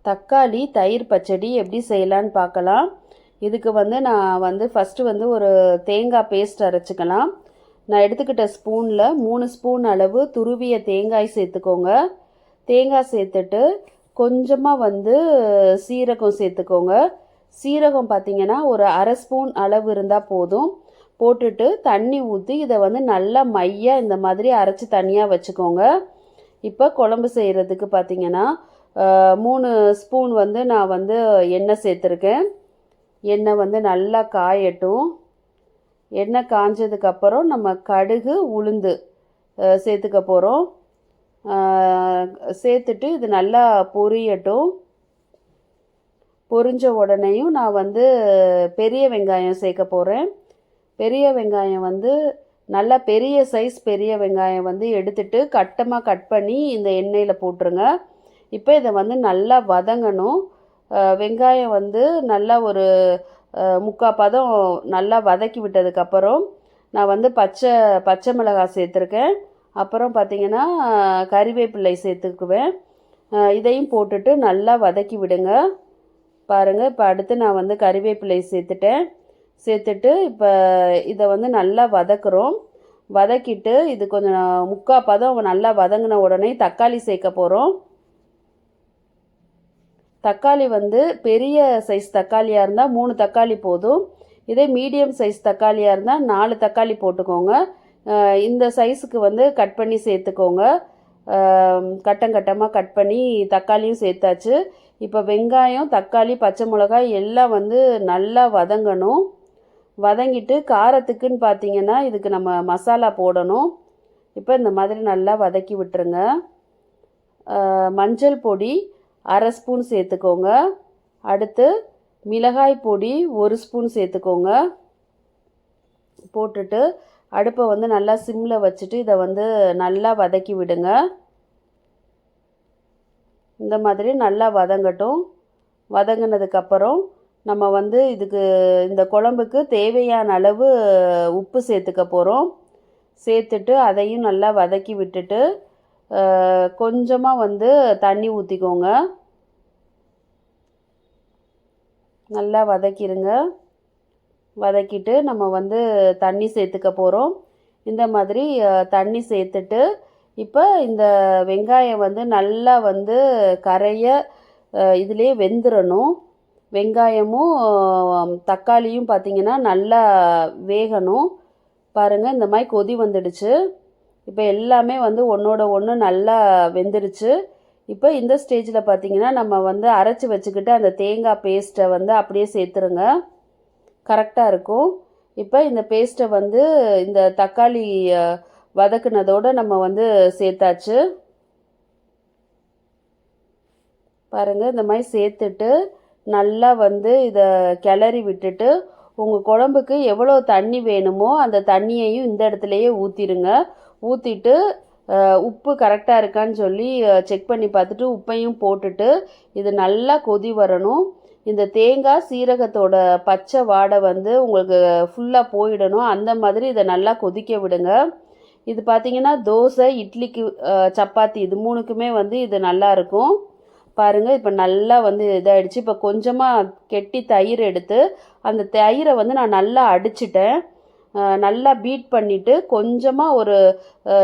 தக்காளி தயிர் பச்சடி எப்படி செய்யலான்னு பார்க்கலாம். இதுக்கு நான் ஃபஸ்ட்டு ஒரு தேங்காய் பேஸ்ட் அரைச்சிக்கலாம். நான் எடுத்துக்கிட்ட ஸ்பூனில் 3 ஸ்பூன் அளவு துருவிய தேங்காய் சேர்த்துக்கோங்க. தேங்காய் சேர்த்துட்டு கொஞ்சமாக சீரகம் சேர்த்துக்கோங்க. சீரகம் பார்த்திங்கன்னா ஒரு அரை ஸ்பூன் அளவு இருந்தால் போதும். போட்டுட்டு தண்ணி ஊற்றி இதை நல்லா மையாக இந்த மாதிரி அரைச்சி தனியாக வச்சுக்கோங்க. இப்போ குழம்பு செய்கிறதுக்கு பார்த்திங்கன்னா 3 ஸ்பூன் நான் எண்ணெய் சேர்த்துருக்கேன். எண்ணெய் நல்லா காயட்டும். எண்ணெய் காஞ்சதுக்கப்புறம் நம்ம கடுகு உளுந்து சேர்த்துக்க போகிறோம். சேர்த்துட்டு இது நல்லா பொரியட்டும். பொரிஞ்ச உடனேயும் நான் பெரிய வெங்காயம் சேர்க்க போகிறேன். பெரிய வெங்காயம் நல்லா பெரிய சைஸ் பெரிய வெங்காயம் எடுத்துட்டு கட்டமாக கட் பண்ணி இந்த எண்ணெயில் போட்டுருங்க. இப்போ இதை நல்லா வதங்கணும். வெங்காயம் நல்லா ஒரு முக்கால் பதம் நல்லா வதக்கி விட்டதுக்கப்புறம் நான் பச்சை மிளகாய் சேர்த்துருக்கேன். அப்புறம் பார்த்திங்கன்னா கறிவேப்பிலை சேர்த்துக்குவேன். இதையும் போட்டுட்டு நல்லா வதக்கி விடுங்க. பாருங்கள், இப்போ அடுத்து நான் கறிவேப்பிலை சேர்த்துட்டு இப்போ இதை நல்லா வதக்குறோம். வதக்கிட்டு இது கொஞ்சம் முக்கால் பதம் நல்லா வதங்கின உடனே தக்காளி சேர்க்க போகிறோம். தக்காளி பெரிய சைஸ் தக்காளியாக இருந்தால் 3 தக்காளி போதும். இதே மீடியம் சைஸ் தக்காளியாக இருந்தால் 4 தக்காளி போட்டுக்கோங்க. இந்த சைஸுக்கு கட் பண்ணி சேர்த்துக்கோங்க. கட்டமாக கட் பண்ணி தக்காளியும் சேர்த்தாச்சு. இப்போ வெங்காயம், தக்காளி, பச்சை மிளகாய் எல்லாம் நல்லா வதங்கணும். வதங்கிட்டு காரத்துக்குன்னு பார்த்திங்கன்னா இதுக்கு நம்ம மசாலா போடணும். இப்போ இந்த மாதிரி நல்லா வதக்கி விட்டுருங்க. மஞ்சள் பொடி அரை ஸ்பூன் சேர்த்துக்கோங்க. அடுத்து மிளகாய் பொடி 1 ஸ்பூன் சேர்த்துக்கோங்க. போட்டுட்டு அடுப்பை நல்லா சிம்மில் வச்சுட்டு இதை நல்லா வதக்கி விடுங்க. இந்த மாதிரி நல்லா வதங்கட்டும். வதங்கினதுக்கப்புறம் நம்ம இதுக்கு இந்த குழம்புக்கு தேவையான அளவு உப்பு சேர்த்துக்க போகிறோம். சேர்த்துட்டு அதையும் நல்லா வதக்கி விட்டுட்டு கொஞ்சமாக தண்ணி ஊற்றிக்கோங்க. நல்லா வதக்கிடுங்க. வதக்கிட்டு நம்ம தண்ணி சேர்த்துக்க போகிறோம். இந்த மாதிரி தண்ணி சேர்த்துட்டு இப்போ இந்த வெங்காயம் நல்லா கரைய இதிலே வெந்துடணும். வெங்காயமும் தக்காளியும் பார்த்திங்கன்னா நல்லா வேகணும். பாருங்கள், இந்த மாதிரி கொதி வந்துடுச்சு. இப்போ எல்லாமே ஒன்றோட ஒன்று நல்லா வெந்துடுச்சு. இப்போ இந்த ஸ்டேஜில் பார்த்திங்கன்னா நம்ம அரைச்சி வச்சுக்கிட்டு அந்த தேங்காய் பேஸ்ட்டை அப்படியே சேர்த்துருங்க. கரெக்டாக இருக்கும். இப்போ இந்த பேஸ்ட்டை இந்த தக்காளி வதக்குனதோடு நம்ம சேர்த்தாச்சு. பாருங்கள், இந்த மாதிரி சேர்த்துட்டு நல்லா இதை கிளறி விட்டுட்டு உங்கள் குழம்புக்கு எவ்வளோ தண்ணி வேணுமோ அந்த தண்ணியையும் இந்த இடத்துலையே ஊற்றிடுங்க. ஊற்றிட்டு உப்பு கரெக்டாக இருக்கான்னு சொல்லி செக் பண்ணி பார்த்துட்டு உப்பையும் போட்டுட்டு இது நல்லா கொதி வரணும். இந்த தேங்காய் சீரகத்தோட பச்சை வாடை உங்களுக்கு ஃபுல்லாக போயிடணும். அந்த மாதிரி இதை நல்லா கொதிக்க விடுங்க. இது பார்த்திங்கன்னா தோசை, இட்லிக்கு, சப்பாத்தி இது 3க்குமே இது நல்லாயிருக்கும். பாருங்கள், இப்போ நல்லா இதாகிடுச்சு. இப்போ கொஞ்சமாக கெட்டி தயிர் எடுத்து அந்த தயிரை நான் நல்லா அடிச்சிட்டேன். நல்லா பீட் பண்ணிவிட்டு கொஞ்சமாக ஒரு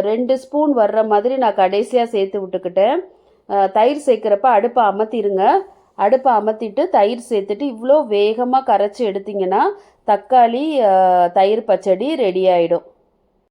2 ஸ்பூன் வர்ற மாதிரி நான் கடைசியாக சேர்த்து விட்டுக்கிட்டேன். தயிர் சேர்க்குறப்ப அடுப்பை அமர்த்திடுங்க. அடுப்பை அமர்த்திட்டு தயிர் சேர்த்துட்டு இவ்வளோ வேகமாக கரைச்சி எடுத்திங்கன்னா தக்காளி தயிர் பச்சடி ரெடி ஆகிடும்.